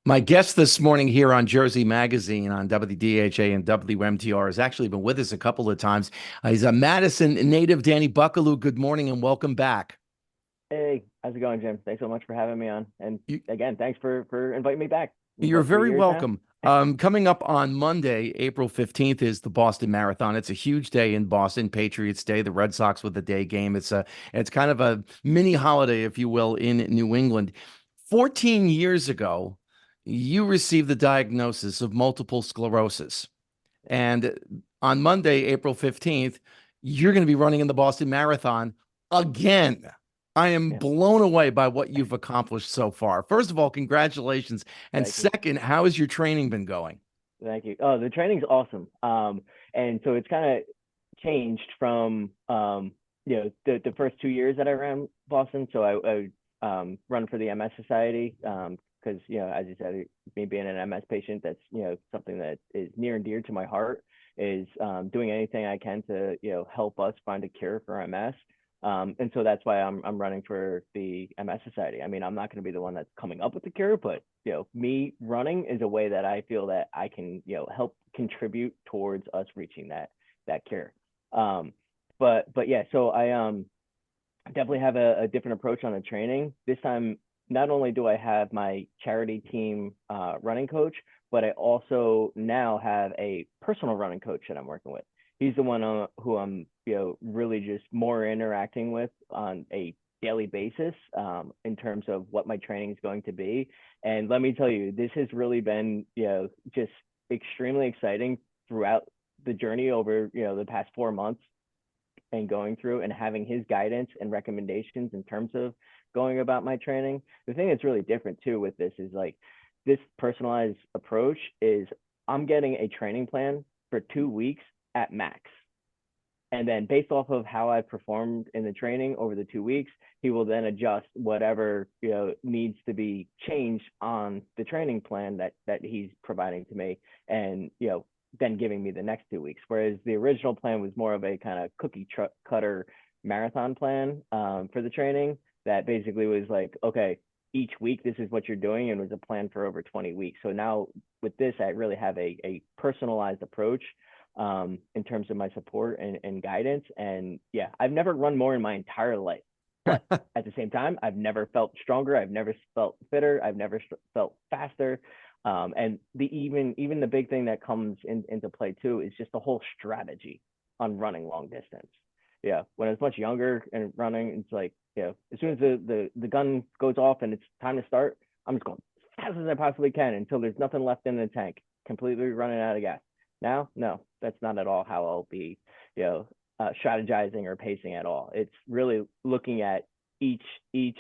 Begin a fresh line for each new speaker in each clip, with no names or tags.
My guest this morning here on Jersey Magazine on WDHA and WMTR has actually been with us a couple of times. He's a Madison native, Danny Buckelew. Good morning and welcome back.
Hey, how's it going, Jim? Thanks so much for having me on. And
You,
again, thanks for inviting me back.
you're
What, three
very
years now?
welcome. Coming up on Monday, April 15th, is the Boston Marathon. It's a huge day in Boston, Patriots Day, the Red Sox with the day game. It's kind of a mini holiday, if you will, in New England. 14 years ago, you received the diagnosis of multiple sclerosis.
Yeah,
And on Monday, April 15th, you're going to be running in the Boston Marathon again. I am
yeah.
blown away by what you've accomplished so far. First of all, congratulations. And
Thank you.
second, how has your training been going?
Thank you. Oh, the training's awesome. And so it's kind of changed from the first 2 years that I ran Boston. So I run for the MS Society because as you said, me being an MS patient, that's something that is near and dear to my heart. Is doing anything I can to help us find a cure for MS. And so that's why I'm running for the MS Society. I mean, I'm not going to be the one that's coming up with the cure, but me running is a way that I feel that I can help contribute towards us reaching that cure. Um, but yeah, so I definitely have a different approach on the training. This time, not only do I have my charity team running coach, but I also now have a personal running coach that I'm working with. He's the one who I'm really just more interacting with on a daily basis in terms of what my training is going to be. And let me tell you, this has really been just extremely exciting throughout the journey over the past 4 months and going through and having his guidance and recommendations in terms of going about my training. The thing that's really different too with this is like this personalized approach is I'm getting a training plan for 2 weeks at max. And then based off of how I performed in the training over the 2 weeks, he will then adjust whatever needs to be changed on the training plan that he's providing to me, and then giving me the next 2 weeks. Whereas the original plan was more of a kind of cookie cutter marathon plan for the training that basically was like, okay, each week this is what you're doing, and was a plan for over 20 weeks. So now with this, I really have a personalized approach in terms of my support and guidance. And yeah, I've never run more in my entire life. But at the same time, I've never felt stronger. I've never felt fitter. I've never felt faster. And even the big thing that comes into play too is just the whole strategy on running long distance. Yeah, when I was much younger and running, it's like as soon as the gun goes off and it's time to start, I'm just going as fast as I possibly can until there's nothing left in the tank, completely running out of gas. Now, no, that's not at all how I'll be, strategizing or pacing at all. It's really looking at each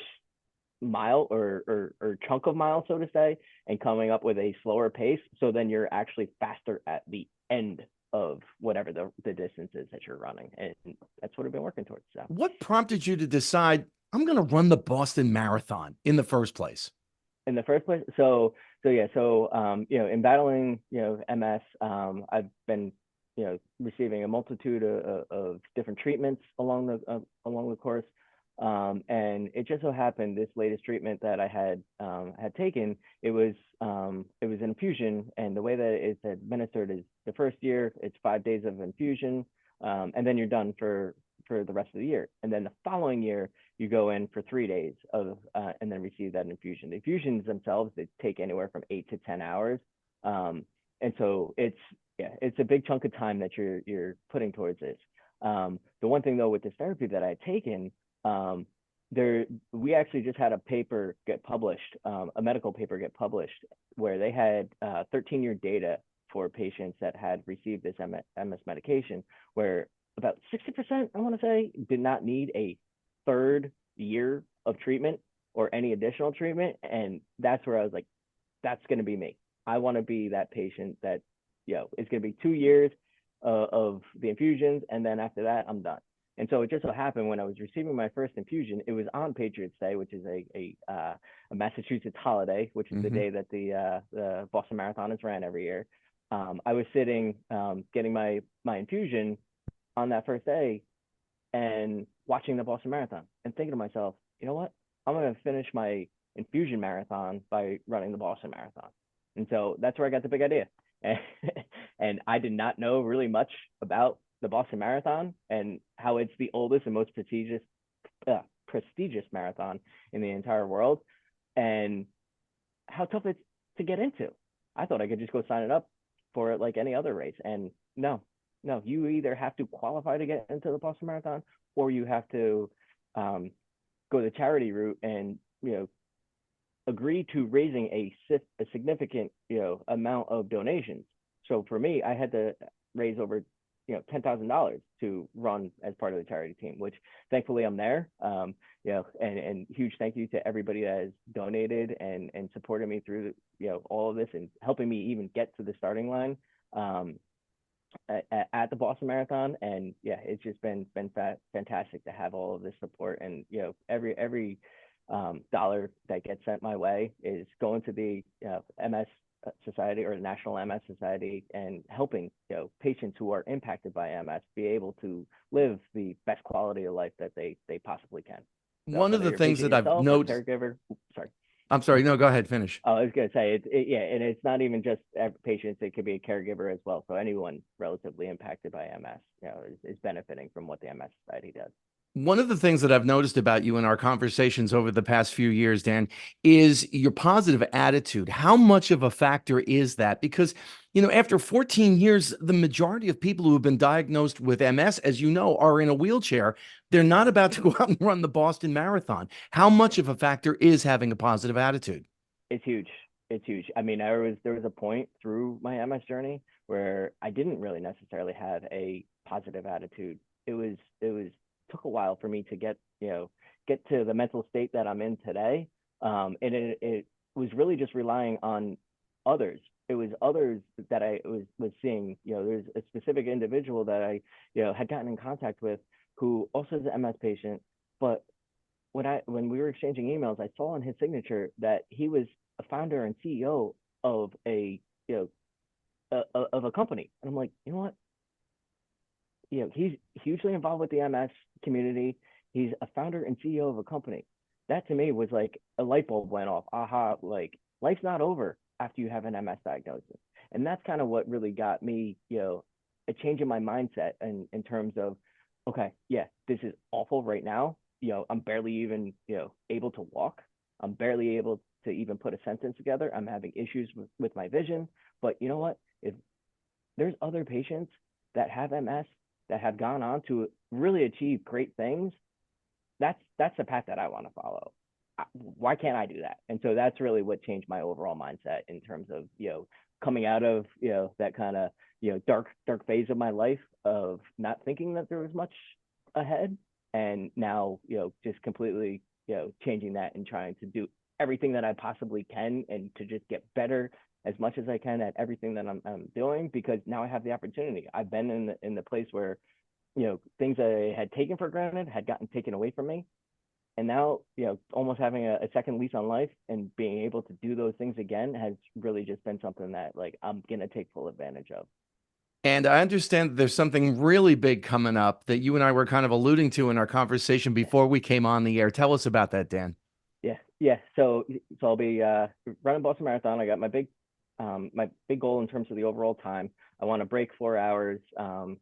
mile or chunk of mile, so to say, and coming up with a slower pace. So then you're actually faster at the end of whatever the distance is that you're running. And that's what I've been working towards. So
What prompted you to decide I'm going to run the Boston Marathon in the first place?
in the first place, in battling MS, I've been receiving a multitude of different treatments along the course. And it just so happened this latest treatment that I had taken, it was infusion, and the way that it's administered is the first year it's 5 days of infusion, and then you're done for the rest of the year. And then the following year you go in for 3 days of and then receive that infusion. The infusions themselves, they take anywhere from 8 to 10 hours, and so it's a big chunk of time that you're putting towards this. The one thing though with this therapy that I had taken, there we actually just had a paper get published, a medical paper get published, where they had 13-year data for patients that had received this MS medication, where about 60%, I want to say, did not need a third year of treatment or any additional treatment. And that's where I was like, that's going to be me. I want to be that patient that, it's going to be 2 years of the infusions. And then after that, I'm done. And so it just so happened when I was receiving my first infusion, it was on Patriots Day, which is a Massachusetts holiday, which is the
Mm-hmm.
day that the Boston Marathon is ran every year. I was sitting getting my infusion on that first day and watching the Boston Marathon and thinking to myself, you know what? I'm going to finish my infusion marathon by running the Boston Marathon. And so that's where I got the big idea. And, and I did not know really much about the Boston Marathon and how it's the oldest and most prestigious marathon in the entire world, and how tough it's to get into. I thought I could just go sign it up for it like any other race, and no, no, you either have to qualify to get into the Boston Marathon, or you have to um, go the charity route and agree to raising a significant amount of donations. So for me, I had to raise over $10,000 to run as part of the charity team, which thankfully I'm there. And huge thank you to everybody that has donated and supported me through all of this and helping me even get to the starting line at the Boston Marathon. And yeah, it's just been fantastic to have all of this support. And every dollar that gets sent my way is going to the MS Society or the National MS Society, and helping patients who are impacted by MS be able to live the best quality of life that they possibly can. So
One of
whether
the
you're a
things
patient
that I've
yourself or
noticed,
caregiver, sorry.
I'm sorry, no, go ahead, finish.
I was gonna say yeah, and it's not even just patients; it could be a caregiver as well. So anyone relatively impacted by MS, is benefiting from what the MS Society does.
One of the things that I've noticed about you in our conversations over the past few years, Dan, is your positive attitude. How much of a factor is that? Because, after 14 years, the majority of people who have been diagnosed with MS, as you know, are in a wheelchair. They're not about to go out and run the Boston Marathon. How much of a factor is having a positive attitude?
It's huge. It's huge. I mean, there was a point through my MS journey where I didn't really necessarily have a positive attitude. It was took a while for me to get to the mental state that I'm in today. And it was really just relying on others. It was others that I was seeing. There's a specific individual that I had gotten in contact with who also is an MS patient, but when we were exchanging emails, I saw on his signature that he was a founder and CEO of a of a company, and I'm like, you know what? He's hugely involved with the MS community. He's a founder and CEO of a company. That to me was like a light bulb went off. Aha! Like life's not over after you have an MS diagnosis, and that's kind of what really got me, a change in my mindset in terms of, okay, yeah, this is awful right now. I'm barely even able to walk. I'm barely able to even put a sentence together. I'm having issues with my vision. But you know what? If there's other patients that have MS that have gone on to really achieve great things, that's the path that I want to follow. Why can't I do that? And so that's really what changed my overall mindset in terms of coming out of that kind of dark phase of my life of not thinking that there was much ahead, and now just completely changing that and trying to do everything that I possibly can and to just get better as much as I can at everything that I'm doing, because now I have the opportunity. I've been in the place where things I had taken for granted had gotten taken away from me, and now almost having a second lease on life and being able to do those things again has really just been something that like I'm gonna take full advantage of.
And I understand that there's something really big coming up that you and I were kind of alluding to in our conversation before we came on the air. Tell us about that, Dan.
Yeah. So I'll be running Boston Marathon. I got my big goal in terms of the overall time. I want to break 4 hours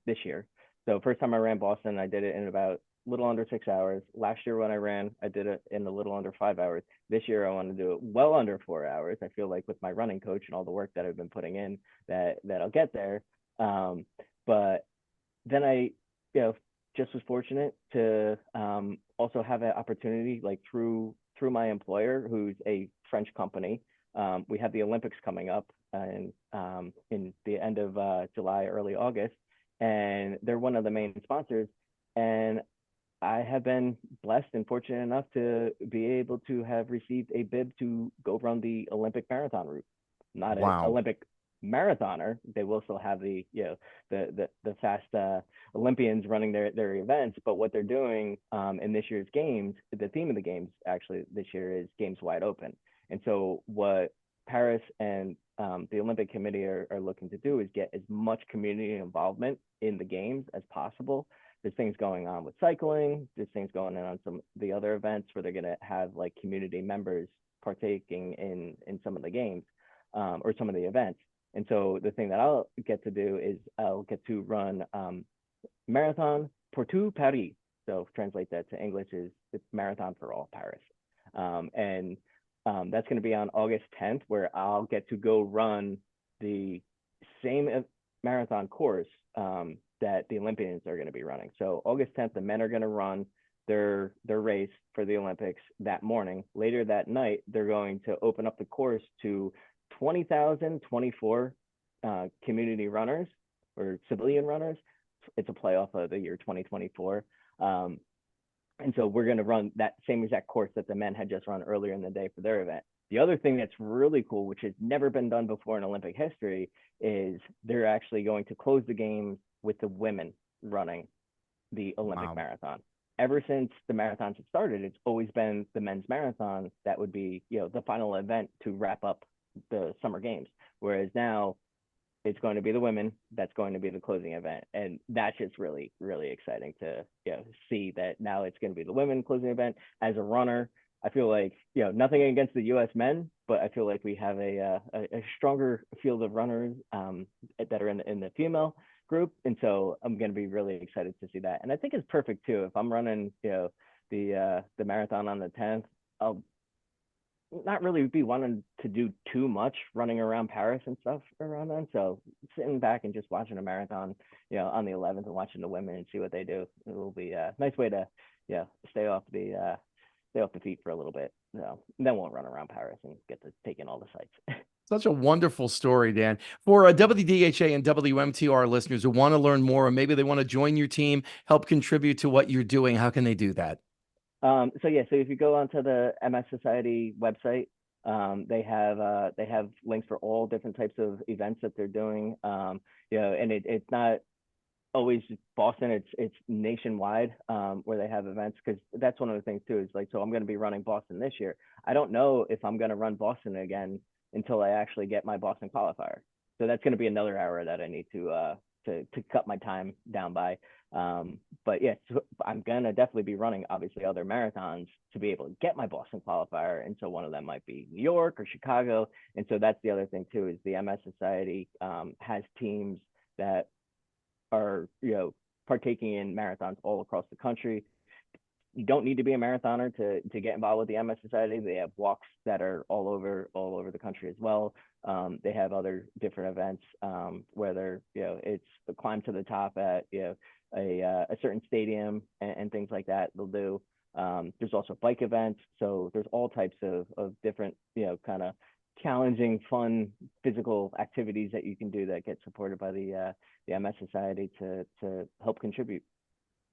this year. So first time I ran Boston, I did it in about a little under 6 hours. Last year when I ran, I did it in a little under 5 hours. This year I want to do it well under 4 hours. I feel like with my running coach and all the work that I've been putting in, that I'll get there. But then I, you know, just was fortunate to also have an opportunity like through my employer, who's a French company. We have the Olympics coming up in the end of July, early August, and they're one of the main sponsors. And I have been blessed and fortunate enough to be able to have received a bib to go run the Olympic marathon route. Not an
Wow.
Olympic marathoner. They will still have the the fast Olympians running their events, but what they're doing in this year's games, the theme of the games actually this year is Games Wide Open. And so what Paris and the Olympic Committee are looking to do is get as much community involvement in the games as possible. There's things going on with cycling. There's things going on some of the other events where they're going to have like community members partaking in some of the games, or some of the events. And so the thing that I'll get to do is I'll get to run Marathon pour tout Paris. So translate that to English is it's Marathon for all Paris. And That's going to be on August 10th, where I'll get to go run the same marathon course that the Olympians are going to be running. So August 10th, the men are going to run their race for the Olympics that morning. Later that night, they're going to open up the course to 20,024 community runners or civilian runners. It's a playoff of the year 2024. And so we're going to run that same exact course that the men had just run earlier in the day for their event. The other thing that's really cool, which has never been done before in Olympic history, is they're actually going to close the games with the women running the Olympic
Wow.
marathon. Ever since the marathons have started, it's always been the men's marathon that would be, the final event to wrap up the summer games. Whereas now it's going to be the women that's going to be the closing event, and that's just really really exciting to see that now it's going to be the women closing event. As a runner, I feel like nothing against the U.S. men, but I feel like we have a stronger field of runners that are in the female group, and so I'm going to be really excited to see that. And I think it's perfect too. If I'm running the marathon on the 10th, I'll not really be wanting to do too much running around Paris and stuff around then. So sitting back and just watching a marathon, on the 11th and watching the women and see what they do, it will be a nice way to, stay off the feet for a little bit. Then won't run around Paris and get to take in all the sights.
Such a wonderful story, Dan. For WDHA and WMTR listeners who want to learn more, or maybe they want to join your team, help contribute to what you're doing, how can they do that?
So if you go onto the MS Society website, they have links for all different types of events that they're doing. And it's not always Boston; it's nationwide, where they have events, because that's one of the things too. Is like, so I'm going to be running Boston this year. I don't know if I'm going to run Boston again until I actually get my Boston qualifier. So that's going to be another hour that I need to cut my time down by. But yeah, so I'm gonna definitely be running obviously other marathons to be able to get my Boston qualifier, and so one of them might be New York or Chicago. And so that's the other thing too, is the MS Society has teams that are partaking in marathons all across the country. You don't need to be a marathoner to get involved with the MS Society. They have walks that are all over the country as well. They have other different events, whether it's the climb to the top at a certain stadium and things like that. They'll do. There's also bike events, so there's all types of different kind of challenging, fun physical activities that you can do that get supported by the MS Society to help contribute.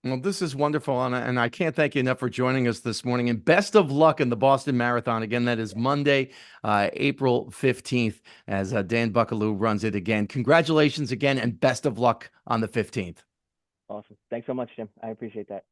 Well, this is wonderful, and I can't thank you enough for joining us this morning. And best of luck in the Boston Marathon. Again, that is Monday, April 15th, as Dan Buckelew runs it again. Congratulations again, and best of luck on the 15th.
Awesome. Thanks so much, Jim. I appreciate that.